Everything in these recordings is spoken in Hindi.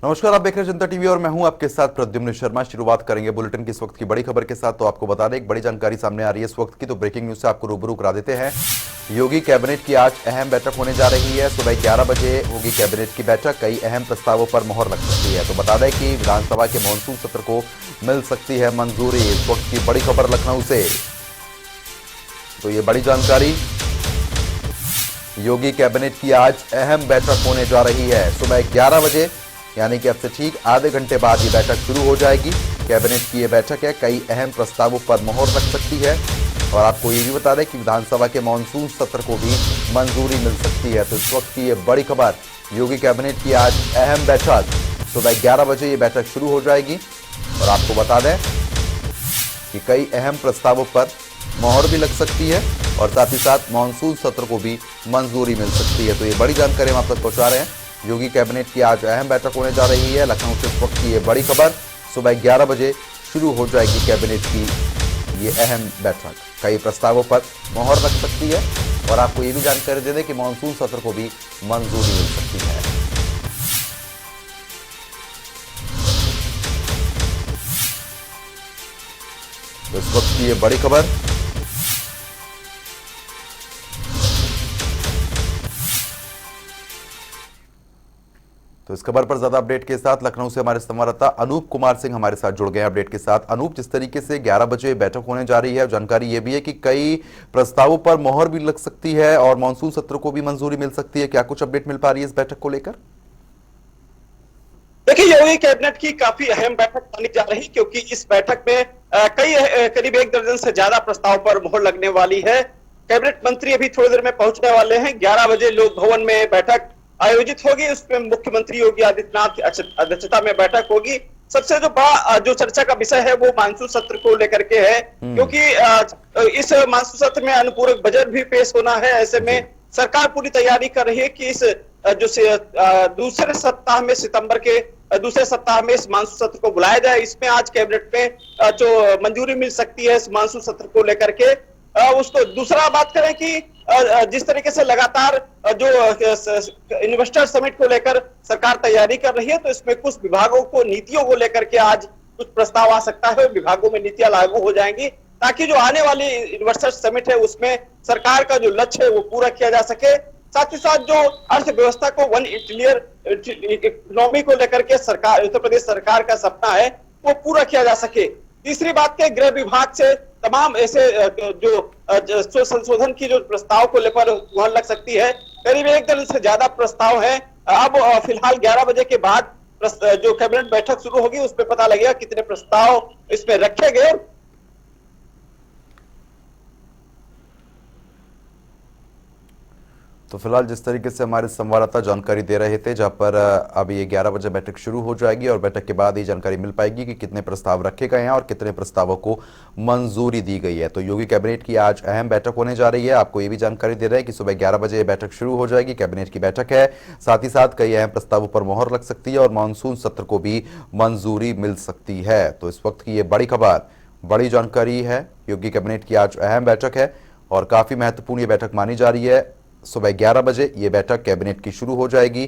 नमस्कार, आप देख रहे हैं जनता टीवी और मैं हूं आपके साथ प्रद्युम्न शर्मा। शुरुआत करेंगे बुलेटिन की इस वक्त की बड़ी खबर के साथ। तो आपको बता दें, एक बड़ी जानकारी सामने आ रही है इस वक्त की, तो ब्रेकिंग न्यूज से आपको रूबरू करा देते हैं। योगी कैबिनेट की आज अहम बैठक होने जा रही है। सुबह 11 बजे होगी कैबिनेट की बैठक। कई अहम प्रस्तावों पर मोहर लग सकती है। तो बता दें कि विधानसभा के मानसून सत्र को मिल सकती है मंजूरी। इस वक्त की बड़ी खबर लखनऊ से, तो ये बड़ी जानकारी, योगी कैबिनेट की आज अहम बैठक होने जा रही है। सुबह 11 बजे यानी कि अब से ठीक आधे घंटे बाद ये बैठक शुरू हो जाएगी। कैबिनेट की ये बैठक है, कई अहम प्रस्तावों पर मोहर लग सकती है। और आपको ये भी बता दें कि विधानसभा के मानसून सत्र को भी मंजूरी मिल सकती है। तो इस वक्त की ये बड़ी खबर, योगी कैबिनेट की आज अहम बैठक, सुबह 11 बजे ये बैठक शुरू हो जाएगी। और आपको बता दें कि कई अहम प्रस्तावों पर मोहर भी लग सकती है और साथ ही साथ मानसून सत्र को भी मंजूरी मिल सकती है। तो ये बड़ी जानकारी हम आप तक पहुंचा रहे हैं। योगी कैबिनेट की आज अहम बैठक होने जा रही है। लखनऊ से इस वक्त की ये बड़ी खबर, सुबह 11 बजे शुरू हो जाएगी कैबिनेट की ये अहम बैठक। कई प्रस्तावों पर मोहर लग सकती है और आपको ये भी जानकारी दे दें कि मानसून सत्र को भी मंजूरी मिल सकती है। तो इस वक्त की ये बड़ी खबर, तो इस खबर पर ज्यादा अपडेट के साथ लखनऊ से हमारे संवाददाता अनूप कुमार सिंह हमारे साथ जुड़ गए हैं अपडेट के साथ। अनूप, जिस तरीके से 11 बजे बैठक होने जा रही है, जानकारी ये भी है कि कई प्रस्तावों पर मोहर भी लग सकती है और मानसून सत्र को भी मंजूरी मिल सकती है। क्या कुछ अपडेट मिल पा रही है इस बैठक को लेकर? देखिए, योगी कैबिनेट की काफी अहम बैठक मानी जा रही, क्योंकि इस बैठक में करीब 1 दर्जन से ज्यादा प्रस्ताव पर मोहर लगने वाली है। कैबिनेट मंत्री अभी थोड़ी देर में पहुंचने वाले हैं। 11 बजे लोक भवन में बैठक आयोजित होगी। उसमें मुख्यमंत्री योगी आदित्यनाथ की अध्यक्षता में बैठक होगी। सबसे जो बड़ा जो चर्चा का विषय है वो मानसून सत्र को लेकर के है, क्योंकि इस मानसून सत्र में अनुपूरक बजट भी पेश होना है। ऐसे में सरकार पूरी तैयारी कर रही है कि इस दूसरे सप्ताह में, सितंबर के दूसरे सप्ताह में इस मानसून सत्र को बुलाया जाए। इसमें आज कैबिनेट में जो मंजूरी मिल सकती है इस मानसून सत्र को लेकर के। उसको दूसरा बात करें कि जिस तरीके से लगातार जो इन्वेस्टर समिट को लेकर सरकार तैयारी कर रही है, तो इसमें कुछ विभागों को, नीतियों को लेकर के आज कुछ प्रस्ताव आ सकता है। विभागों में नीतियां लागू हो जाएंगी ताकि जो आने वाली इन्वेस्टर समिट है उसमें सरकार का जो लक्ष्य है वो पूरा किया जा सके। साथ ही साथ जो अर्थव्यवस्था को 1 ट्रिलियन इकोनॉमी को लेकर के सरकार, उत्तर प्रदेश सरकार का सपना है, वो पूरा किया जा सके। तीसरी बात के गृह विभाग से तमाम ऐसे जो संशोधन की जो प्रस्ताव को लेकर मोहर लग सकती है। करीब 1 दर्जन से ज्यादा प्रस्ताव है। अब फिलहाल 11 बजे के बाद जो कैबिनेट बैठक शुरू होगी उसमें पता लगेगा कितने प्रस्ताव इसमें रखे गए। तो फिलहाल जिस तरीके से हमारे संवाददाता जानकारी दे रहे थे, जहां पर अब ये 11 बजे बैठक शुरू हो जाएगी और बैठक के बाद ये जानकारी मिल पाएगी कि कितने प्रस्ताव रखे गए हैं और कितने प्रस्तावों को मंजूरी दी गई है। तो योगी कैबिनेट की आज अहम बैठक होने जा रही है। आपको ये भी जानकारी दे रहे हैं कि सुबह 11 बजे ये बैठक शुरू हो जाएगी। कैबिनेट की बैठक है, साथ ही साथ कई अहम प्रस्तावों पर मोहर लग सकती है और मानसून सत्र को भी मंजूरी मिल सकती है। तो इस वक्त की ये बड़ी खबर, बड़ी जानकारी है। योगी कैबिनेट की आज अहम बैठक है और काफी महत्वपूर्ण ये बैठक मानी जा रही है। सुबह 11 बजे ये बैठक कैबिनेट की शुरू हो जाएगी।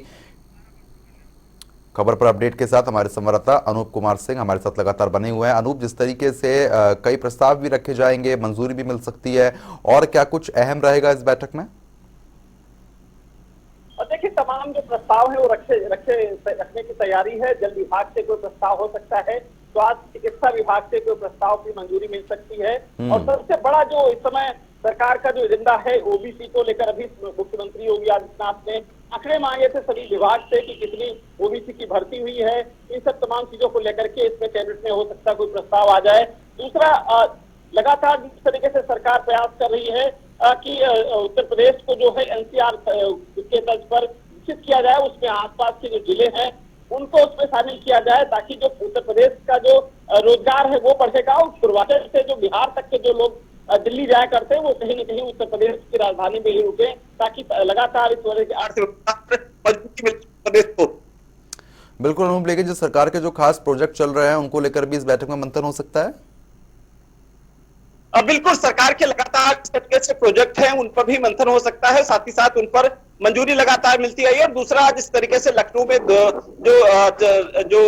खबर पर अपडेट के साथ हमारे संवाददाता अनूप कुमार सिंह हमारे साथ लगातार बने हुए हैं। अनूप, जिस तरीके से कई प्रस्ताव भी रखे जाएंगे, मंजूरी भी मिल सकती है, और क्या कुछ अहम रहेगा इस बैठक में? देखिए, तमाम जो प्रस्ताव है वो रखने की तैयारी है। जल विभाग से कोई प्रस्ताव हो सकता है, स्वास्थ्य चिकित्सा विभाग से कोई प्रस्ताव की मंजूरी मिल सकती है। और सबसे बड़ा जो इस समय सरकार का जो एजेंडा है ओबीसी को लेकर, अभी मुख्यमंत्री योगी आदित्यनाथ ने आंकड़े मांगे थे सभी विभाग से कि कितनी ओबीसी की भर्ती हुई है। इन सब तमाम चीजों को लेकर के इसमें कैबिनेट में हो सकता है कोई प्रस्ताव आ जाए। दूसरा, लगातार जिस तरीके से सरकार प्रयास कर रही है कि उत्तर प्रदेश को जो है एनसीआर के तर्ज पर विकसित किया जाए, उसमें आसपास के जो जिले हैं उनको उसमें शामिल किया जाए, ताकि जो उत्तर प्रदेश का जो रोजगार है वो बढ़ेगा। और पूर्वांचल से जो बिहार तक के जो लोग दिल्ली जाया करते हैं वो कहीं न कहीं उत्तर प्रदेश की राजधानी में ही रुके, ताकि लगातार इस तरह की अर्थव्यवस्था मजबूती मिले प्रदेश को। बिल्कुल अनूप, लेकिन जो सरकार के जो खास प्रोजेक्ट चल रहे हैं उनको लेकर भी इस बैठक में मंथन हो सकता है? बिल्कुल, सरकार के लगातार इस तरीके से प्रोजेक्ट हैं उन पर भी मंथन हो सकता है। साथ ही साथ उन पर मंजूरी लगातार मिलती आई है। और दूसरा, जिस तरीके से लखनऊ में जो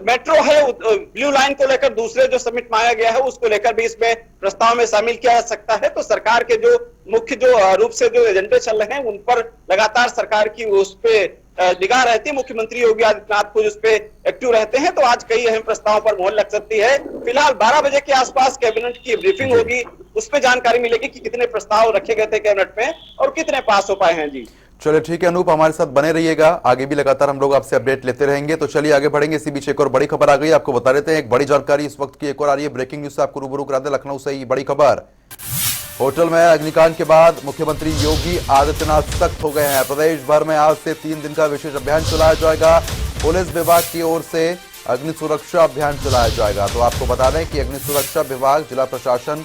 मेट्रो है ब्लू लाइन को लेकर दूसरे जो समिट मांगा गया है उसको लेकर भी इसमें प्रस्ताव में शामिल किया जा सकता है। तो सरकार के जो मुख्य रूप से जो एजेंडे चल रहे हैं उन पर लगातार सरकार की उस पे निगाह रहती है। मुख्यमंत्री योगी आदित्यनाथ खुद उस पे एक्टिव रहते हैं। तो आज कई अहम प्रस्तावों पर मोहर लग सकती है। फिलहाल 12 बजे के आसपास कैबिनेट की ब्रीफिंग होगी, उस पर जानकारी मिलेगी कि कितने प्रस्ताव रखे गए थे कैबिनेट में और कितने पास हो पाए हैं। जी चलिए ठीक है अनूप, हमारे साथ बने रहिएगा, आगे भी लगातार हम लोग आपसे अपडेट लेते रहेंगे। तो चलिए आगे बढ़ेंगे। इसी बीच एक और बड़ी खबर आ गई, आपको बता देते हैं। एक बड़ी जानकारी इस वक्त की एक और आ रही है, ब्रेकिंग न्यूज से आपको रूबरू करा दे लखनऊ से ही बड़ी खबर। होटल में अग्निकांड के बाद मुख्यमंत्री योगी आदित्यनाथ सख्त हो गए हैं। प्रदेश भर में आज से 3 दिन का विशेष अभियान चलाया जाएगा। पुलिस विभाग की ओर से अग्नि सुरक्षा अभियान चलाया जाएगा। तो आपको बता दें कि अग्नि सुरक्षा विभाग, जिला प्रशासन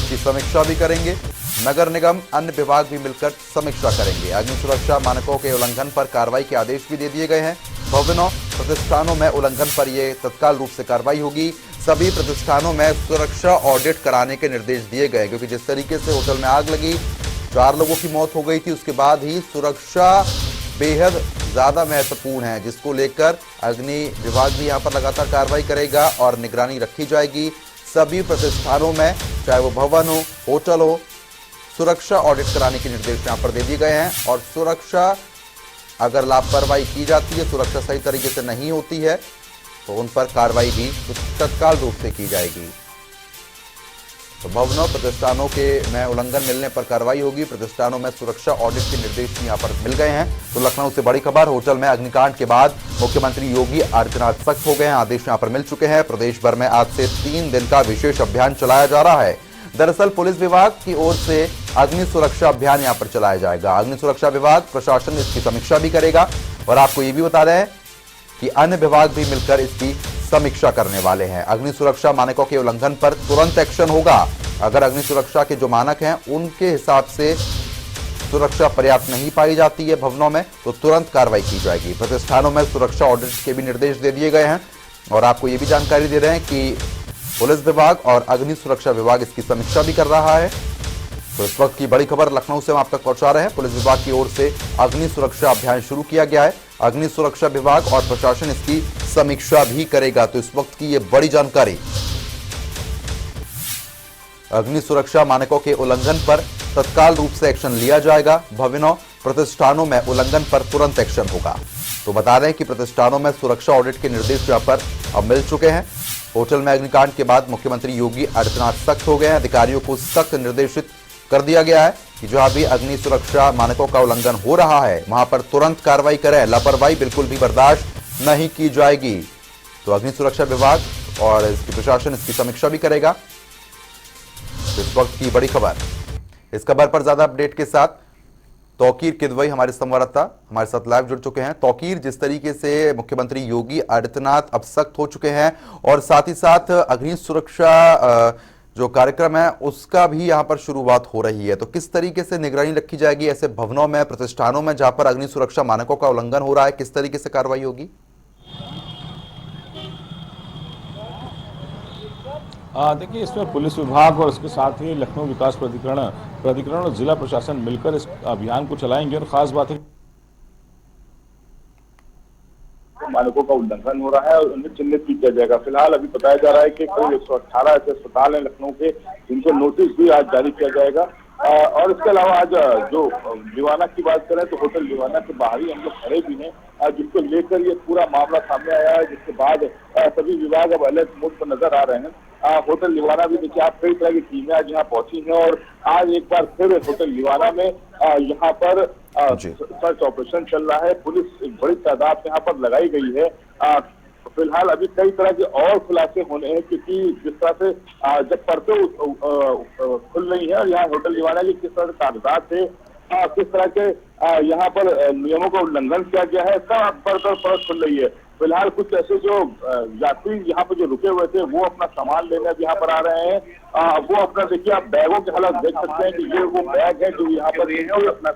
की समीक्षा भी करेंगे, नगर निगम, अन्य विभाग भी मिलकर समीक्षा करेंगे। अग्नि सुरक्षा मानकों के उल्लंघन पर कार्रवाई के आदेश भी दे दिए गए हैं। भवनों, प्रतिष्ठानों में उल्लंघन पर यह तत्काल रूप से कार्रवाई होगी। सभी प्रतिष्ठानों में सुरक्षा ऑडिट कराने के निर्देश दिए गए, क्योंकि जिस तरीके से होटल में आग लगी, 4 लोगों की मौत हो गई थी, उसके बाद ही सुरक्षा बेहद ज्यादा महत्वपूर्ण है, जिसको लेकर अग्नि विभाग भी यहाँ पर लगातार कार्रवाई करेगा और निगरानी रखी जाएगी। सभी प्रतिष्ठानों में, चाहे वो भवन हो, होटल हो, सुरक्षा ऑडिट कराने के निर्देश यहां पर दे दिए गए हैं। और सुरक्षा अगर लापरवाही की जाती है, सुरक्षा सही तरीके से नहीं होती है, तो उन पर कार्रवाई भी तत्काल रूप से की जाएगी। तो भवनों, प्रतिष्ठानों के में उल्लंघन मिलने पर कार्रवाई होगी। प्रतिष्ठानों में सुरक्षा ऑडिट के निर्देश भी यहां पर मिल गए हैं। तो लखनऊ से बड़ी खबर, होटल में अग्निकांड के बाद मुख्यमंत्री योगी आदित्यनाथ सख्त हो गए हैं। आदेश यहां पर मिल चुके हैं। प्रदेश भर में आज से 3 दिन का विशेष अभियान चलाया जा रहा है। दरअसल पुलिस विभाग की ओर से अग्नि सुरक्षा अभियान यहां पर चलाया जाएगा। अग्नि सुरक्षा विभाग, प्रशासन इसकी समीक्षा भी करेगा। और आपको यह भी बता रहे हैं कि अन्य विभाग भी मिलकर इसकी समीक्षा करने वाले हैं। अग्नि सुरक्षा मानकों के उल्लंघन पर तुरंत एक्शन होगा। अगर अग्नि सुरक्षा के जो मानक हैं उनके हिसाब से सुरक्षा पर्याप्त नहीं पाई जाती है भवनों में, तो तुरंत कार्रवाई की जाएगी। प्रतिष्ठानों में सुरक्षा ऑडिट के भी निर्देश दे दिए गए हैं। और आपको यह भी जानकारी दे रहे हैं कि पुलिस विभाग और अग्नि सुरक्षा विभाग इसकी समीक्षा भी कर रहा है। तो इस वक्त की बड़ी खबर लखनऊ से हम आप तक पहुंचा रहे हैं। पुलिस विभाग की ओर से अग्नि सुरक्षा अभियान शुरू किया गया है। अग्नि सुरक्षा विभाग और प्रशासन इसकी समीक्षा भी करेगा। तो इस वक्त की यह बड़ी जानकारी, अग्नि सुरक्षा मानकों के उल्लंघन पर तत्काल रूप से एक्शन लिया जाएगा। भवनों, प्रतिष्ठानों में उल्लंघन पर तुरंत एक्शन होगा। तो बता दें कि प्रतिष्ठानों में सुरक्षा ऑडिट के निर्देश यहां पर अब मिल चुके हैं। होटल में अग्निकांड के बाद मुख्यमंत्री योगी आदित्यनाथ सख्त हो गए हैं। अधिकारियों को सख्त निर्देशित कर दिया गया है कि जहां भी अग्नि सुरक्षा मानकों का उल्लंघन हो रहा है वहां पर तुरंत कार्रवाई करें। लापरवाही बिल्कुल भी बर्दाश्त नहीं की जाएगी। तो अग्नि सुरक्षा विभाग और इसकी प्रशासन इसकी समीक्षा भी करेगा। इस वक्त की बड़ी खबर, इस खबर पर ज्यादा अपडेट के साथ तौकीर किदवई हमारे संवाददाता हमारे साथ लाइव जुड़ चुके हैं। तौकीर, जिस तरीके से मुख्यमंत्री योगी आदित्यनाथ अब सख्त हो चुके हैं और साथ ही साथ अग्नि सुरक्षा जो कार्यक्रम है उसका भी यहां पर शुरुआत हो रही है, तो किस तरीके से निगरानी रखी जाएगी ऐसे भवनों में, प्रतिष्ठानों में जहां पर अग्नि सुरक्षा मानकों का उल्लंघन हो रहा है, किस तरीके से कार्रवाई होगी? देखिए, इसमें पुलिस विभाग और इसके साथ ही लखनऊ विकास प्राधिकरण और जिला प्रशासन मिलकर इस अभियान को चलाएंगे। और खास बात है, मानकों का उल्लंघन हो रहा है और उन्हें चिन्हित भी किया जाएगा। फिलहाल अभी बताया जा रहा है कि करीब 118 ऐसे अस्पताल हैं लखनऊ के, जिनको नोटिस भी आज जारी किया जाएगा। और इसके अलावा आज जो दीवाना की बात करें तो होटल दीवाना के बाहर ही हम लोग खड़े भी हैं, जिसको लेकर ये पूरा मामला सामने आया है, जिसके बाद सभी विभाग अब अलर्ट मोड पर नजर आ रहे हैं। होटल दीवाना भी देखिए आप, कई तरह की टीमें आज यहाँ पहुंची हैं और आज एक बार फिर होटल दीवाना में यहाँ पर सर्च ऑपरेशन चल रहा है। पुलिस एक बड़ी तादाद यहाँ पर लगाई गई है। फिलहाल अभी कई तरह के और खुलासे होने हैं, क्योंकि जिस तरह से जब परतें खुल रही है और यहाँ होटल दीवाना की किस तरह से कागजात थे, किस तरह के यहाँ पर नियमों का उल्लंघन किया गया है, सब परत खुल रही है। फिलहाल कुछ ऐसे जो यात्री यहाँ पर जो रुके हुए थे वो अपना सामान लेने अब यहाँ पर आ रहे हैं। वो अपना, देखिए आप बैगों के हालात देख सकते हैं कि ये वो बैग है जो यहाँ पर अपना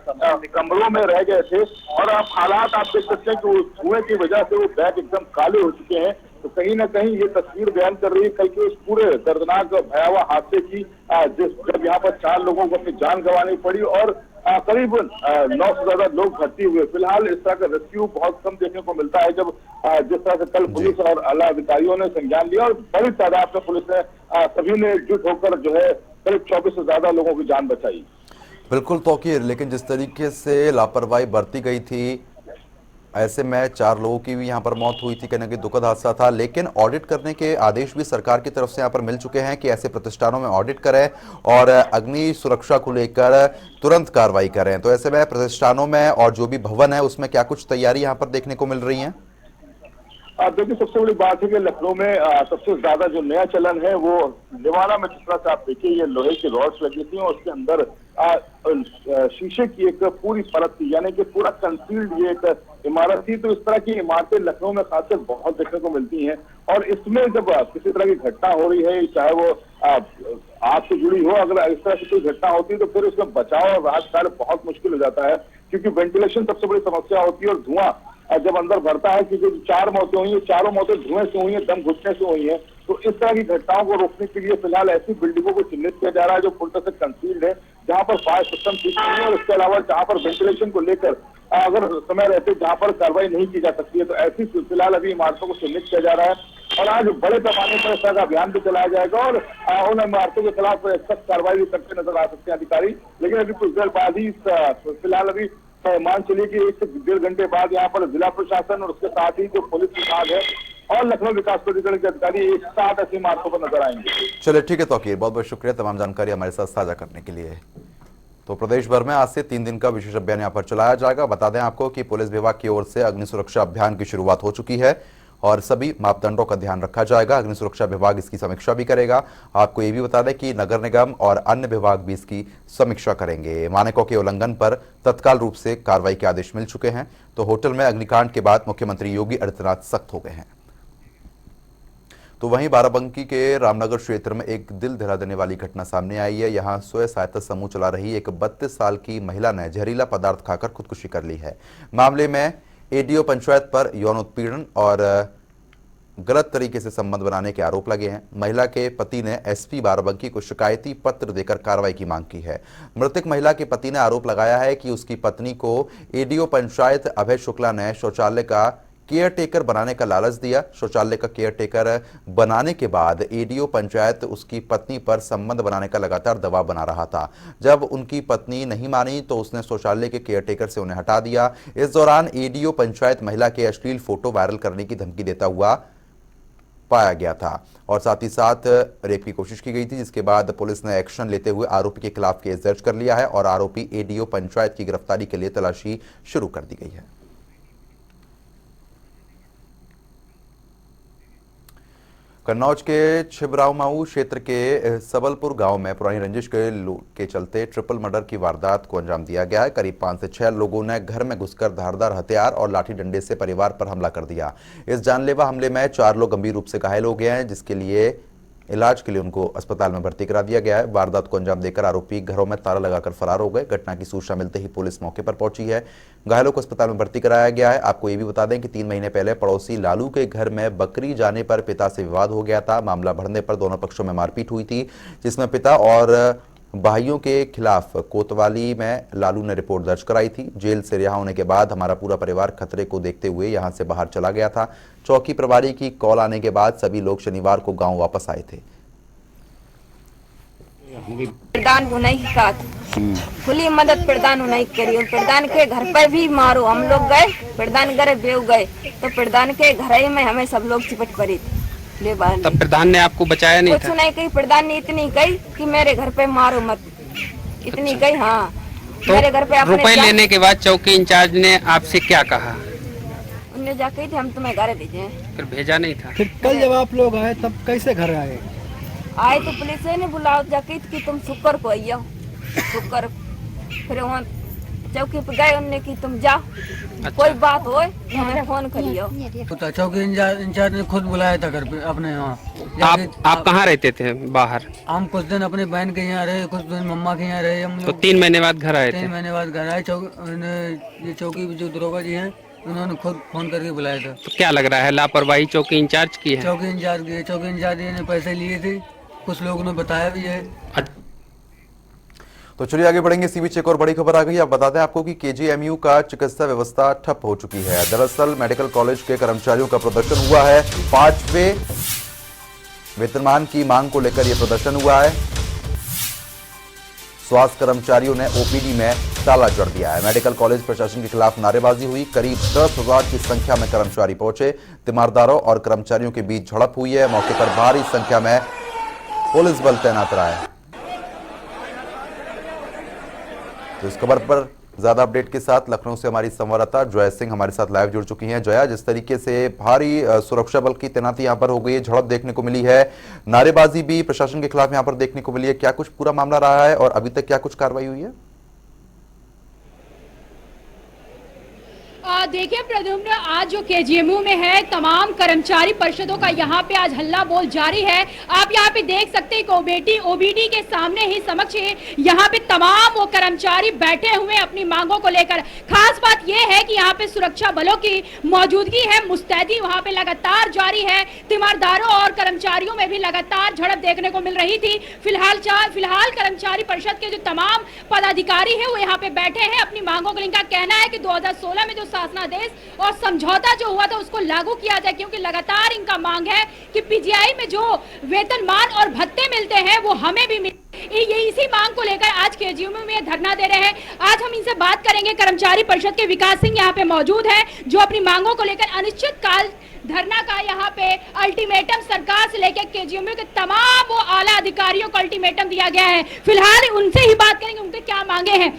कमरों में रह गए थे। और आप हालात आप देख सकते हैं कि वो धुएं की वजह से वो बैग एकदम काले हो चुके हैं। तो कहीं ना कहीं ये तस्वीर बयान कर रही है कल के उस पूरे दर्दनाक भयावह हादसे की, जब यहाँ पर 4 लोगों को अपनी जान गंवानी पड़ी और करीब 9 से ज्यादा लोग भर्ती हुए। फिलहाल इस तरह का रेस्क्यू बहुत कम देखने को मिलता है। जब जिस तरह से कल पुलिस और आला अधिकारियों ने संज्ञान लिया और बड़ी तादाद में पुलिस ने सभी ने एकजुट होकर जो है करीब 24 से ज्यादा लोगों की जान बचाई। बिल्कुल तौकीर, लेकिन जिस तरीके से लापरवाही बरती गई थी, ऐसे में 4 लोगों की भी यहाँ पर मौत हुई थी, कहने की दुखद हादसा था। लेकिन ऑडिट करने के आदेश भी सरकार की तरफ से यहाँ पर मिल चुके हैं कि ऐसे प्रतिष्ठानों में ऑडिट करें और अग्नि सुरक्षा को लेकर तुरंत कार्रवाई करें। तो ऐसे में प्रतिष्ठानों में और जो भी भवन है उसमें क्या कुछ तैयारी यहाँ पर देखने को मिल रही है? देखिए, सबसे बड़ी बात है कि लखनऊ में सबसे ज्यादा जो नया चलन है वो निवाड़ा में, जिस तरह से आप देखिए ये लोहे की रॉड्स लगी थी और उसके अंदर शीशे की एक पूरी परत थी, यानी कि पूरा कंसील्ड ये एक इमारत थी। तो इस तरह की इमारतें लखनऊ में खासकर बहुत देखने को मिलती हैं और इसमें जब किसी तरह की घटना हो रही है, चाहे वो आग से जुड़ी हो, अगर इस तरह की कोई घटना होती है तो फिर उसमें बचाव और राहत कार्य बहुत मुश्किल हो जाता है, क्योंकि वेंटिलेशन सबसे बड़ी समस्या होती है और धुआं जब अंदर भरता है, क्योंकि 4 मौतें हुई हैं, चारों मौतें धुएं से हुई हैं, दम घुटने से हुई हैं। तो इस तरह की घटनाओं को रोकने के लिए फिलहाल ऐसी बिल्डिंगों को चिन्हित किया जा रहा है जो पूरी तरह से कंसील्ड है, जहां पर फायर सिस्टम ठीक नहीं है और इसके अलावा जहां पर वेंटिलेशन को लेकर अगर समय रहते जहां पर कार्रवाई नहीं की जा सकती है, तो ऐसी फिलहाल अभी इमारतों को चिन्हित किया जा रहा है और आज बड़े पैमाने पर इस तरह का अभियान भी चलाया जाएगा और उन इमारतों के खिलाफ सख्त कार्रवाई भी करते नजर आ सकते हैं अधिकारी। लेकिन अभी कुछ देर बाद ही फिलहाल अभी मान चलिए कि 1 से 1.5 घंटे बाद यहाँ पर जिला प्रशासन और उसके साथ ही जो पुलिस विभाग है और लखनऊ विकास प्राधिकरण के अधिकारी एक साथ ऐसी इमारतों पर नजर आएंगे। चलिए ठीक है तौकीर, बहुत बहुत शुक्रिया तमाम जानकारी हमारे साथ साझा करने के लिए। तो प्रदेश भर में आज से 3 दिन का विशेष अभियान यहाँ पर चलाया जाएगा। बता दें आपको कि पुलिस विभाग की ओर से अग्नि सुरक्षा अभियान की शुरुआत हो चुकी है और सभी मापदंडों का ध्यान रखा जाएगा। अग्नि सुरक्षा विभाग इसकी समीक्षा भी करेगा। आपको ये भी बता दें कि नगर निगम और अन्य विभाग भी इसकी समीक्षा करेंगे। मानकों के उल्लंघन पर तत्काल रूप से कार्रवाई के आदेश मिल चुके हैं। तो होटल में अग्निकांड के बाद मुख्यमंत्री योगी आदित्यनाथ सख्त हो गए हैं। तो वहीं बाराबंकी के रामनगर क्षेत्र में एक दिल दहला देने वाली घटना सामने आई है। यहां स्वयं सहायता समूह चला रही एक 32 साल की महिला ने जहरीला पदार्थ खाकर खुदकुशी कर ली है। मामले में एडीओ पंचायत पर यौन उत्पीड़न और गलत तरीके से संबंध बनाने के आरोप लगे हैं। महिला के पति ने एसपी बाराबंकी को शिकायती पत्र देकर कार्रवाई की मांग की है। मृतक महिला के पति ने आरोप लगाया है कि उसकी पत्नी को एडीओ पंचायत अभय शुक्ला ने शौचालय का केयर टेकर बनाने का लालच दिया। शौचालय का केयर टेकर बनाने के बाद एडीओ पंचायत उसकी पत्नी पर संबंध बनाने का लगातार दबाव बना रहा था। जब उनकी पत्नी नहीं मानी तो उसने शौचालय के केयर टेकर से उन्हें हटा दिया। इस दौरान एडीओ पंचायत महिला के अश्लील फोटो वायरल करने की धमकी देता हुआ पाया गया था और साथ ही साथ रेप की कोशिश की गई थी, जिसके बाद पुलिस ने एक्शन लेते हुए आरोपी के खिलाफ केस दर्ज कर लिया है और आरोपी एडीओ पंचायत की गिरफ्तारी के लिए तलाशी शुरू कर दी गई है। कन्नौज के छिबरामऊ क्षेत्र के सबलपुर गांव में पुरानी रंजिश के चलते ट्रिपल मर्डर की वारदात को अंजाम दिया गया है। करीब 5 से 6 लोगों ने घर में घुसकर धारदार हथियार और लाठी डंडे से परिवार पर हमला कर दिया। इस जानलेवा हमले में 4 लोग गंभीर रूप से घायल हो गए हैं, जिसके लिए इलाज के लिए उनको अस्पताल में भर्ती करा दिया गया है। वारदात को अंजाम देकर आरोपी घरों में ताला लगाकर फरार हो गए। घटना की सूचना मिलते ही पुलिस मौके पर पहुंची है। घायलों को अस्पताल में भर्ती कराया गया है। आपको ये भी बता दें कि 3 महीने पहले पड़ोसी लालू के घर में बकरी जाने पर पिता से विवाद हो गया था। मामला बढ़ने पर दोनों पक्षों में मारपीट हुई थी, जिसमें पिता और भाइयों के खिलाफ कोतवाली में लालू ने रिपोर्ट दर्ज कराई थी। जेल से रिहा होने के बाद हमारा पूरा परिवार खतरे को देखते हुए यहां से बाहर चला गया था। चौकी प्रभारी की कॉल आने के बाद सभी लोग शनिवार को गांव वापस आए थे। प्रधान को नहीं कहा खुली मदद प्रधान नहीं करी। प्रधान के घर पर भी मारो, हम लोग गए प्रधान घर बेव गए तो प्रधान के घर ही में हमें सब लोग चिपट पड़ी ले बाहर। तब प्रधान ने आपको बचाया नहीं कुछ नहीं कही। प्रधान ने इतनी कही कि मेरे घर पे मारो मत, इतनी कही। हाँ, तो मेरे घर पे रुपए लेने के बाद चौकी इंचार्ज ने आपसे क्या कहा? उन्होंने जा कही थी हम तुम्हें घर भेजे, फिर भेजा नहीं था। फिर कल जब आप लोग आए तब कैसे घर आए? आए तो पुलिस ने बुलाओ जाके कि तुम शुक्र को आइयो। शुक्र फिर वहाँ चौकी पे गए, उनने की तुम जाओ। अच्छा। कोई बात हो हमें फोन करियो। तो चौकी इंचार्ज ने खुद बुलाया था घर पे अपने यहाँ। आप कहाँ रहते थे? बाहर। हम कुछ दिन अपने बहन के यहाँ रहे, कुछ दिन मम्मा के यहाँ रहे। हम तो 3 महीने बाद घर आए थे? 3 महीने बाद घर आए। ये चौकी जो दरोगा जी हैं उन्होंने खुद फोन करके बुलाया था। तो क्या लग रहा है, लापरवाही चौकी इंचार्ज की है? चौकी इंचार्ज ने पैसे लिए थे, कुछ लोगों ने बताया भी है। तो चलिए आगे बढ़ेंगे। इसी बीच एक और बड़ी खबर आ गई। अब बताते हैं आपको कि केजीएमयू का चिकित्सा व्यवस्था ठप हो चुकी है। दरअसल मेडिकल कॉलेज के कर्मचारियों का प्रदर्शन हुआ है। 5वें वेतनमान की मांग को लेकर यह प्रदर्शन हुआ है। स्वास्थ्य कर्मचारियों ने ओपीडी में ताला जड़ दिया है। मेडिकल कॉलेज प्रशासन के खिलाफ नारेबाजी हुई। करीब 10,000 की संख्या में कर्मचारी पहुंचे। तीमारदारों और कर्मचारियों के बीच झड़प हुई है। मौके पर भारी संख्या में पुलिस बल तैनात रहा है। तो इस खबर पर ज्यादा अपडेट के साथ लखनऊ से हमारी संवाददाता जया सिंह हमारे साथ लाइव जुड़ चुकी हैं। जया, जिस तरीके से भारी सुरक्षा बल की तैनाती यहां पर हो गई है, झड़प देखने को मिली है, नारेबाजी भी प्रशासन के खिलाफ यहां पर देखने को मिली है, क्या कुछ पूरा मामला रहा है और अभी तक क्या कुछ कार्रवाई हुई है? देखिए प्रद्युम्न, आज जो केजीएमयू में है तमाम कर्मचारी परिषदों का यहाँ पे आज हल्ला बोल जारी है। आप यहाँ पे देख सकते हैं ओबीडी के सामने ही समक्ष यहाँ पे तमाम वो कर्मचारी बैठे हुए अपनी मांगों को लेकर। खास बात यह है कि यहाँ पे सुरक्षा बलों की मौजूदगी है, मुस्तैदी वहाँ पे लगातार जारी है। तीमारदारों और कर्मचारियों में भी लगातार झड़प देखने को मिल रही थी। फिलहाल कर्मचारी परिषद के जो तमाम पदाधिकारी है वो यहाँ पे बैठे हैं अपनी मांगों को लेकर। कहना है कि 2016 में जो शासनादेश और समझौता जो हुआ था उसको लागू किया जाए, क्योंकि लगातार इनका मांग है कि पीजीआई में जो वेतनमान और भत्ते मिलते हैं वो हमें भी मिले। ये इसी मांग को लेकर आज केजीएमयू में धरना दे रहे हैं। आज हम इनसे बात करेंगे। कर्मचारी परिषद के विकास सिंह यहाँ पे मौजूद है, जो अपनी मांगों को लेकर अनिश्चित काल धरना का यहाँ पे अल्टीमेटम सरकार से लेकर केजीएमयू के तमाम वो आला अधिकारियों को अल्टीमेटम दिया गया है। फिलहाल उनसे ही बात करेंगे, उनके क्या मांगे हैं।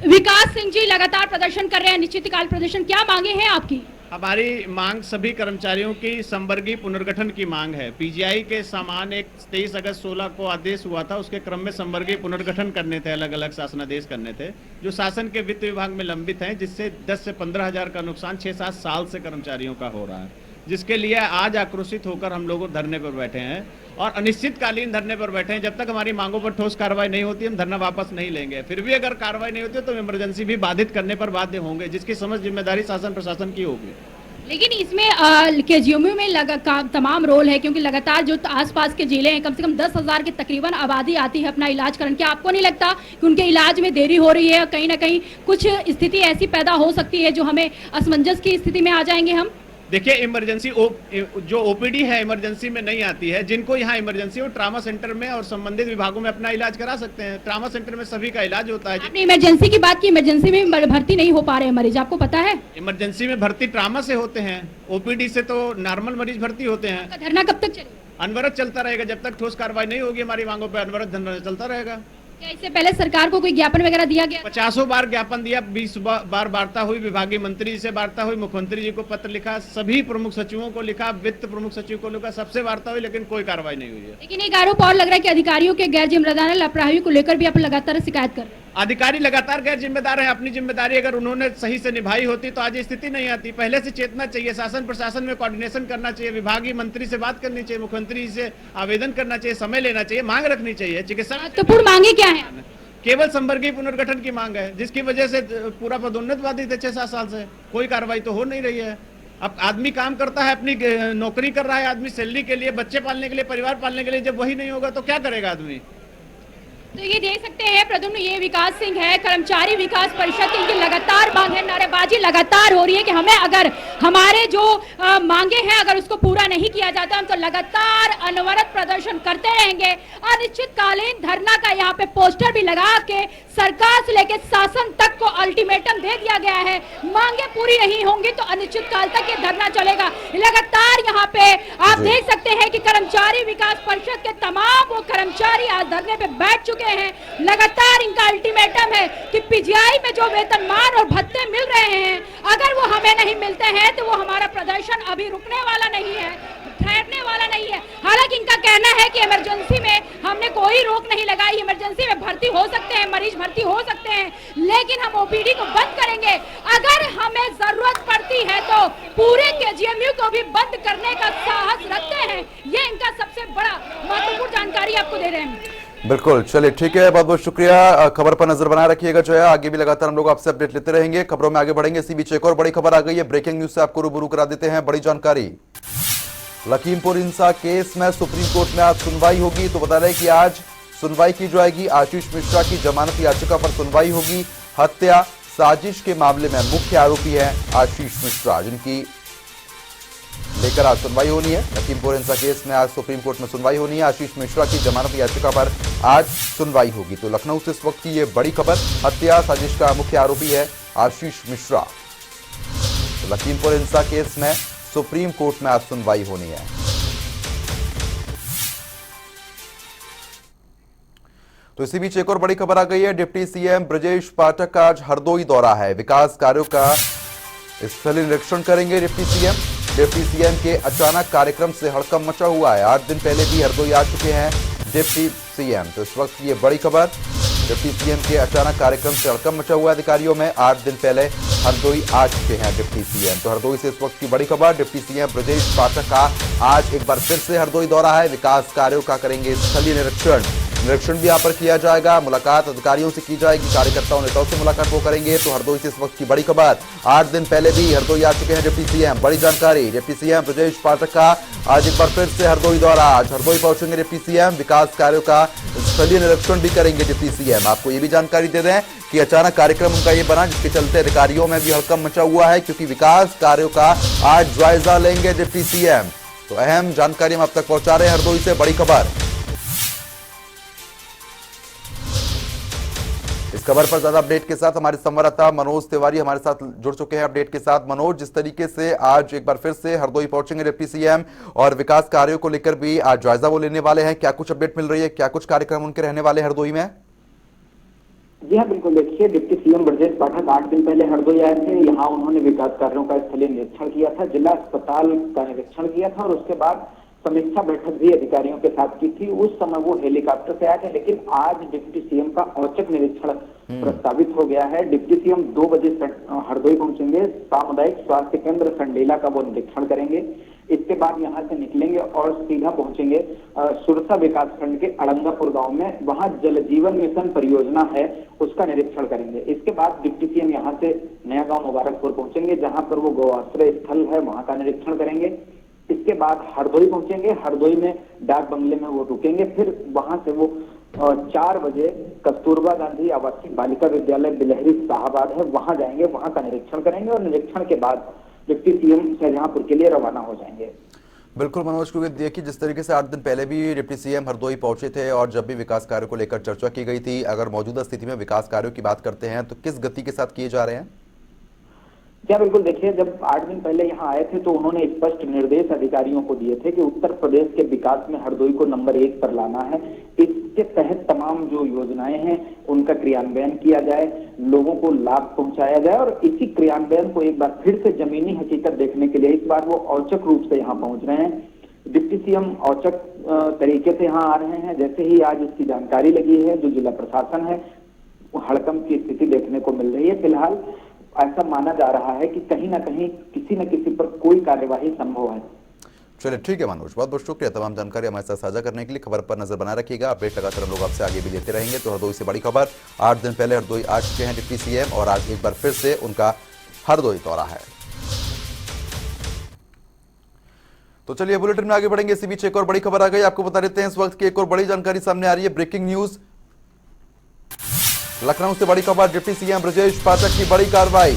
विकास सिंह जी लगातार प्रदर्शन कर रहे हैं, अनिश्चितकाल प्रदर्शन, क्या मांगे हैं आपकी? हमारी मांग सभी कर्मचारियों की संवर्गीय पुनर्गठन की मांग है। पीजीआई के समान एक 23 अगस्त 16 को आदेश हुआ था, उसके क्रम में संवर्गीय पुनर्गठन करने थे, अलग अलग शासनादेश करने थे जो शासन के वित्त विभाग में लंबित हैं, जिससे 10 से 15 हजार का नुकसान 6-7 साल से कर्मचारियों का हो रहा है, जिसके लिए आज आक्रोशित होकर हम लोग धरने पर बैठे हैं और अनिश्चितकालीन धरने पर बैठे हैं। जब तक हमारी मांगों पर ठोस कार्रवाई नहीं होती हम धरना वापस नहीं लेंगे। फिर भी अगर कार्रवाई नहीं होती तो इमरजेंसी भी बाधित करने पर बाध्य होंगे, जिसकी समझ जिम्मेदारी शासन प्रशासन की होगी। लेकिन इसमें केजीएमयू में तमाम रोल है, क्योंकि लगातार जो आसपास के जिले हैं कम से कम 10,000 के तकरीबन आबादी आती है अपना इलाज करने। क्या आपको नहीं लगता कि उनके इलाज में देरी हो रही है, कहीं ना कहीं कुछ स्थिति ऐसी पैदा हो सकती है जो हमें असमंजस की स्थिति में आ जाएंगे हम? देखिए, इमरजेंसी जो ओपीडी है इमरजेंसी में नहीं आती है। जिनको यहाँ इमरजेंसी वो ट्रामा सेंटर में और संबंधित विभागों में अपना इलाज करा सकते हैं। ट्रामा सेंटर में सभी का इलाज होता है। आपने इमरजेंसी की बात की, इमरजेंसी में भर्ती नहीं हो पा रहे मरीज, आपको पता है? इमरजेंसी में भर्ती ट्रामा से होते हैं, ओपीडी से तो नॉर्मल मरीज भर्ती होते हैं। धरना कब तक चलेगा? अनवरत चलता रहेगा जब तक ठोस कार्रवाई नहीं होगी हमारी मांगों पर। अनवरत धरना चलता रहेगा। क्या इससे पहले सरकार को कोई ज्ञापन वगैरह दिया गया? 50 बार ज्ञापन दिया, 20 बार वार्ता हुई, विभागीय मंत्री जी से वार्ता हुई, मुख्यमंत्री जी को पत्र लिखा, सभी प्रमुख सचिवों को लिखा, वित्त प्रमुख सचिव को लिखा, सबसे वार्ता हुई, लेकिन कोई कार्रवाई नहीं हुई है। लेकिन एक आरोप और लग रहा है कि अधिकारियों के गैर जिम्मेदार लापरवाही को लेकर भी आप लगातार शिकायत कर रहे हैं। अधिकारी लगातार गैर जिम्मेदार है। अपनी जिम्मेदारी अगर उन्होंने सही से निभाई होती तो आज ये स्थिति नहीं आती। पहले से चेतना चाहिए, शासन प्रशासन में कोऑर्डिनेशन करना चाहिए, विभागीय मंत्री से बात करनी चाहिए, मुख्यमंत्री जी से आवेदन करना चाहिए, समय लेना चाहिए, मांग रखनी चाहिए। चिकित्सा महत्वपूर्ण मांगे क्या है? केवल संवर्गीय पुनर्गठन की मांग है, जिसकी वजह से पूरा पदोन्नत बाधित है 6-7 साल से। कोई कार्रवाई तो हो नहीं रही है। अब आदमी काम करता है, अपनी नौकरी कर रहा है आदमी सैलरी के लिए, बच्चे पालने के लिए, परिवार पालने के लिए, जब वही नहीं होगा तो क्या करेगा आदमी? तो ये देख सकते हैं प्रद्युम्न, ये विकास सिंह है, कर्मचारी विकास परिषद की इनकी लगातार मांग है, नारेबाजी लगातार हो रही है कि हमें अगर हमारे जो मांगे हैं अगर उसको पूरा नहीं किया जाता हम तो लगातार अनवरत प्रदर्शन करते रहेंगे। अनिश्चितकालीन धरना का यहाँ पे पोस्टर भी लगा के सरकार से लेकर शासन तक को अल्टीमेटम दे दिया गया है। मांगे पूरी नहीं होंगी तो अनिश्चित काल तक ये धरना चलेगा। लगातार यहाँ पे आप देख सकते हैं कि कर्मचारी विकास परिषद के तमाम वो कर्मचारी आज धरने पे बैठ चुके हैं। लगातार इनका अल्टीमेटम है कि पीजीआई में जो वेतनमान और भत्ते मिल रहे हैं अगर वो हमें नहीं मिलते हैं तो वो हमारा प्रदर्शन अभी रुकने वाला नहीं है, ठहरने वाला नहीं है। हालांकि इनका कहना है कि इमरजेंसी में हमने कोई रोक नहीं लगाई, इमरजेंसी में भर्ती हो सकते हैं, मरीज भर्ती हो सकते हैं, लेकिन हम ओपीडी को बंद करेंगे। अगर हमें जरूरत पड़ती है तो पूरे केजीएमयू को भी बंद करने का साहस रखते हैं। ये इनका सबसे बड़ा महत्वपूर्ण जानकारी आपको दे रहे हैं। बिल्कुल, चलिए ठीक है, बहुत बहुत शुक्रिया। खबर पर नजर बनाए रखिएगा जो है, आगे भी लगातार हम लोग आपसे अपडेट लेते रहेंगे, खबरों में आगे बढ़ेंगे। इसी बीच एक और बड़ी खबर आ गई है, ब्रेकिंग न्यूज से आपको रूबरू करा देते हैं। बड़ी जानकारी, लखीमपुर हिंसा केस में सुप्रीम कोर्ट में आज सुनवाई होगी। तो बता रहे कि आज सुनवाई की जाएगी। आशीष मिश्रा की जमानत याचिका पर सुनवाई होगी। हत्या साजिश के मामले में मुख्य आरोपी है आशीष मिश्रा, जिनकी लेकर आज सुनवाई होनी है। लखीमपुर हिंसा केस में आज सुप्रीम कोर्ट में सुनवाई होनी है। आशीष मिश्रा की जमानत याचिका पर आज सुनवाई होगी। तो लखनऊ से इस वक्त की ये बड़ी खबर, हत्या साजिश का मुख्य आरोपी है आशीष मिश्रा। तो लखीमपुर हिंसा केस में सुप्रीम कोर्ट में आज सुनवाई होनी है। तो इसी बीच एक और बड़ी खबर आ गई है। डिप्टी सीएम ब्रजेश पाठक का आज हरदोई दौरा है। विकास कार्यों का स्थलीय निरीक्षण करेंगे डिप्टी सीएम। डिप्टी सीएम के अचानक कार्यक्रम से हड़कंप मचा हुआ है। 8 दिन पहले भी हरदोई आ चुके हैं डिप्टी सीएम। तो इस वक्त ये बड़ी खबर, डिप्टी सीएम के अचानक कार्यक्रम से हड़कंप मचा हुआ है अधिकारियों में। 8 दिन पहले हरदोई आ चुके हैं डिप्टी सीएम। तो हरदोई से इस वक्त की बड़ी खबर, डिप्टी सीएम ब्रजेश पाठक का आज एक बार फिर से हरदोई दौरा है। विकास कार्यों का करेंगे स्थलीय निरीक्षण भी यहाँ पर किया जाएगा। मुलाकात अधिकारियों से की जाएगी, कार्यकर्ताओं नेताओं से मुलाकात वो करेंगे। तो हरदोई से इस वक्त की बड़ी खबर, 8 दिन पहले भी हरदोई आ चुके हैं डिप्टी सीएम। बड़ी जानकारी, डिप्टी सीएम ब्रजेश पाठक का आज एक बार फिर से हरदोई दौरा। आज हरदोई पहुंचेंगे डिप्टी सीएम। विकास कार्यों का स्थलीय निरीक्षण भी करेंगे डिप्टी सीएम। आपको ये भी जानकारी दे दें कि अचानक कार्यक्रम उनका ये बना, जिसके चलते अधिकारियों में भी हड़कंप मचा हुआ है, क्योंकि विकास कार्यों का आज जायजा लेंगे डिप्टी सीएम। तो अहम जानकारी हम अब तक पहुंचा रहे हैं हरदोई से बड़ी खबर। इस खबर पर ज्यादा अपडेट के साथ हमारे संवाददाता मनोज तिवारी हमारे साथ जुड़ चुके हैं अपडेट के साथ। मनोज, जिस तरीके से आज एक बार फिर से हरदोई पहुंचेंगे डिप्टी सीएम और विकास कार्यों को लेकर भी आज जायजा वो लेने वाले हैं, क्या कुछ अपडेट मिल रही है, क्या कुछ कार्यक्रम उनके रहने वाले हरदोई में? जी हाँ, बिल्कुल। देखिए, डिप्टी सीएम ब्रजेश पाठक 8 दिन पहले हरदोई आए थे। यहाँ उन्होंने विकास कार्यों का स्थलीय निरीक्षण किया था, जिला अस्पताल का निरीक्षण किया था और उसके बाद समीक्षा बैठक भी अधिकारियों के साथ की थी। उस समय वो हेलीकॉप्टर से आए थे, लेकिन आज डिप्टी सीएम का औचक निरीक्षण प्रस्तावित हो गया है। डिप्टी सीएम 2 बजे हरदोई पहुंचेंगे। सामुदायिक स्वास्थ्य केंद्र संडेला का वो निरीक्षण करेंगे। इसके बाद यहाँ से निकलेंगे और सीधा पहुंचेंगे सुरसा विकास खंड के अड़ंगापुर गांव में। वहां जल जीवन मिशन परियोजना है, उसका निरीक्षण करेंगे। इसके बाद डिप्टी सीएम यहाँ से नया गांव मुबारकपुर पहुंचेंगे, जहां पर वो गौआश्रय स्थल है, वहां का निरीक्षण करेंगे। इसके बाद हरदोई पहुंचेंगे। हरदोई में डाक बंगले में वो रुकेंगे। फिर वहां से वो 4 बजे कस्तूरबा गांधी आवासीय बालिका विद्यालय बिलहरी साहबाद है, वहां जाएंगे, वहां का निरीक्षण करेंगे और निरीक्षण के बाद डिप्टी सीएम शाहजहांपुर के लिए रवाना हो जाएंगे। बिल्कुल मनोज, क्योंकि देखिए जिस तरीके से 8 दिन पहले भी डिप्टी सीएम हरदोई पहुंचे थे और जब भी विकास कार्यों को लेकर चर्चा की गई थी, अगर मौजूदा स्थिति में विकास कार्यों की बात करते हैं तो किस गति के साथ किए जा रहे हैं? क्या बिल्कुल, देखिए, जब 8 दिन पहले यहाँ आए थे तो उन्होंने स्पष्ट निर्देश अधिकारियों को दिए थे कि उत्तर प्रदेश के विकास में हरदोई को नंबर 1 पर लाना है। इसके तहत तमाम जो योजनाएं हैं उनका क्रियान्वयन किया जाए, लोगों को लाभ पहुंचाया जाए और इसी क्रियान्वयन को एक बार फिर से जमीनी हकीकत देखने के लिए इस बार वो औचक रूप से यहाँ पहुंच रहे हैं। डिप्टी सीएम औचक तरीके से यहाँ आ रहे हैं। जैसे ही आज इसकी जानकारी लगी है, जो जिला प्रशासन है, हड़कंप की स्थिति देखने को मिल रही है। फिलहाल ऐसा माना जा रहा है कि कहीं ना कहीं किसी न किसी पर कोई कार्यवाही संभव है। चलिए ठीक है मनोज, बहुत बहुत शुक्रिया तमाम जानकारी हमारे साथ साझा करने के लिए। खबर पर नजर बना रखिएगा, अपडेट लगातार हम लोग आपसे आगे भी देते रहेंगे। तो हरदोई से बड़ी खबर, 8 दिन पहले हरदोई आ चुके हैं डिप्टी सीएम और आज एक बार फिर से उनका हरदोई दौरा है। तो चलिए बुलेटिन में आगे बढ़ेंगे। इसी बीच एक और बड़ी खबर आ गई, आपको बता देते हैं इस वक्त की एक और बड़ी जानकारी सामने आ रही है। ब्रेकिंग न्यूज लखनऊ से बड़ी खबर, डिप्टी सीएम ब्रजेश पाठक की बड़ी कार्रवाई।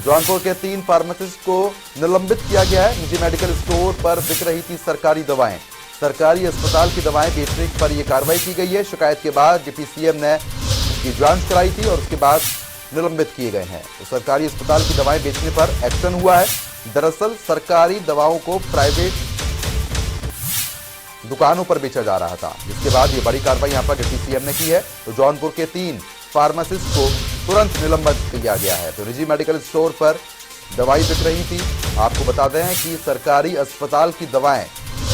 जौनपुर के 3 फार्मासिस्ट को निलंबित किया गया है। निजी मेडिकल स्टोर पर बिक रही थी सरकारी दवाएं। सरकारी अस्पताल की दवाएं बेचने पर यह कार्रवाई की गई है। शिकायत के बाद डिप्टी सीएम ने इसकी जांच कराई थी और उसके बाद निलंबित किए गए हैं। तो सरकारी अस्पताल की दवाएं बेचने पर एक्शन हुआ है। दरअसल सरकारी दवाओं को प्राइवेट दुकानों पर बेचा जा रहा था, जिसके बाद ये बड़ी कार्रवाई यहां पर डिप्टी सीएम ने की है। तो जौनपुर के 3 फार्मासिस्ट को तुरंत निलंबित किया गया है। तो निजी मेडिकल स्टोर पर दवाई बिक रही थी। आपको बता दें कि सरकारी अस्पताल की दवाएं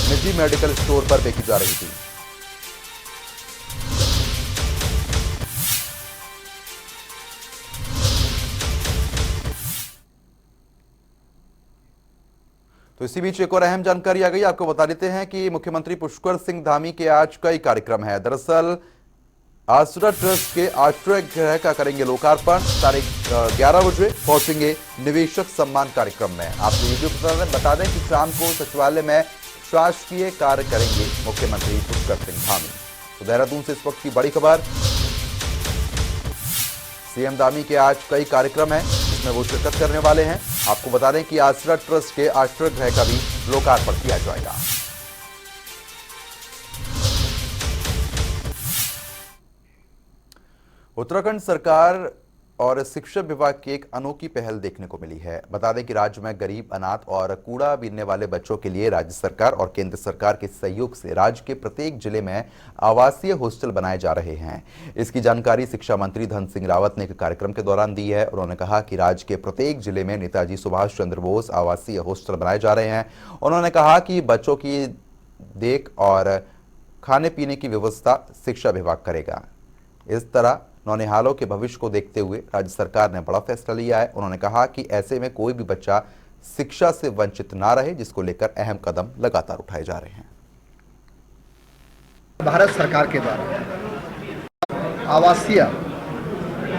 निजी मेडिकल स्टोर पर बेची जा रही थी। तो इसी बीच एक और अहम जानकारी आ गई, आपको बता देते हैं कि मुख्यमंत्री पुष्कर सिंह धामी के आज कई कार्यक्रम है। दरअसल आसरा ट्रस्ट के आश्रय गृह का करेंगे लोकार्पण। तारीख 11 बजे पहुंचेंगे निवेशक सम्मान कार्यक्रम में। आपको ये भी बता दें कि शाम को सचिवालय में शासकीय कार्य करेंगे मुख्यमंत्री पुष्कर सिंह धामी। तो देहरादून से इस वक्त की बड़ी खबर, सीएम धामी के आज कई कार्यक्रम हैं जिसमें वो शिरकत करने वाले हैं। आपको बता दें कि आसरा ट्रस्ट के आश्रय गृह का भी लोकार्पण किया जाएगा। उत्तराखंड सरकार और शिक्षा विभाग की एक अनोखी पहल देखने को मिली है। बता दें कि राज्य में गरीब, अनाथ और कूड़ा बीनने वाले बच्चों के लिए राज्य सरकार और केंद्र सरकार के सहयोग से राज्य के प्रत्येक जिले में आवासीय हॉस्टल बनाए जा रहे हैं। इसकी जानकारी शिक्षा मंत्री धन सिंह रावत ने एक कार्यक्रम के दौरान दी है। उन्होंने कहा कि राज्य के प्रत्येक जिले में नेताजी सुभाष चंद्र बोस आवासीय हॉस्टल बनाए जा रहे हैं। उन्होंने कहा कि बच्चों की देख और खाने पीने की व्यवस्था शिक्षा विभाग करेगा। इस तरह नौनिहालों के भविष्य को देखते हुए राज्य सरकार ने बड़ा फैसला लिया है। उन्होंने कहा कि ऐसे में कोई भी बच्चा शिक्षा से वंचित ना रहे, जिसको लेकर अहम कदम लगातार उठाए जा रहे हैं। भारत सरकार के द्वारा आवासीय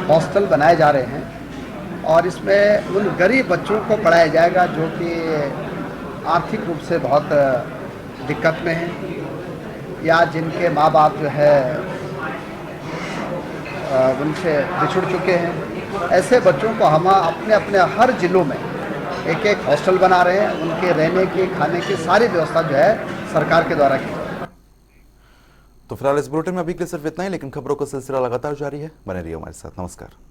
हॉस्टल बनाए जा रहे हैं और इसमें उन गरीब बच्चों को पढ़ाया जाएगा जो कि आर्थिक रूप से बहुत दिक्कत में हैं या जिनके माँ बाप जो है उनसे बिछुड़ चुके हैं। ऐसे बच्चों को हम अपने अपने हर जिलों में एक एक हॉस्टल बना रहे हैं। उनके रहने की, खाने की सारी व्यवस्था जो है सरकार के द्वारा की। तो फिलहाल इस बुलेटिन में अभी के लिए सिर्फ इतना ही, लेकिन खबरों का सिलसिला लगातार जारी है। बने रहिए हमारे साथ। नमस्कार।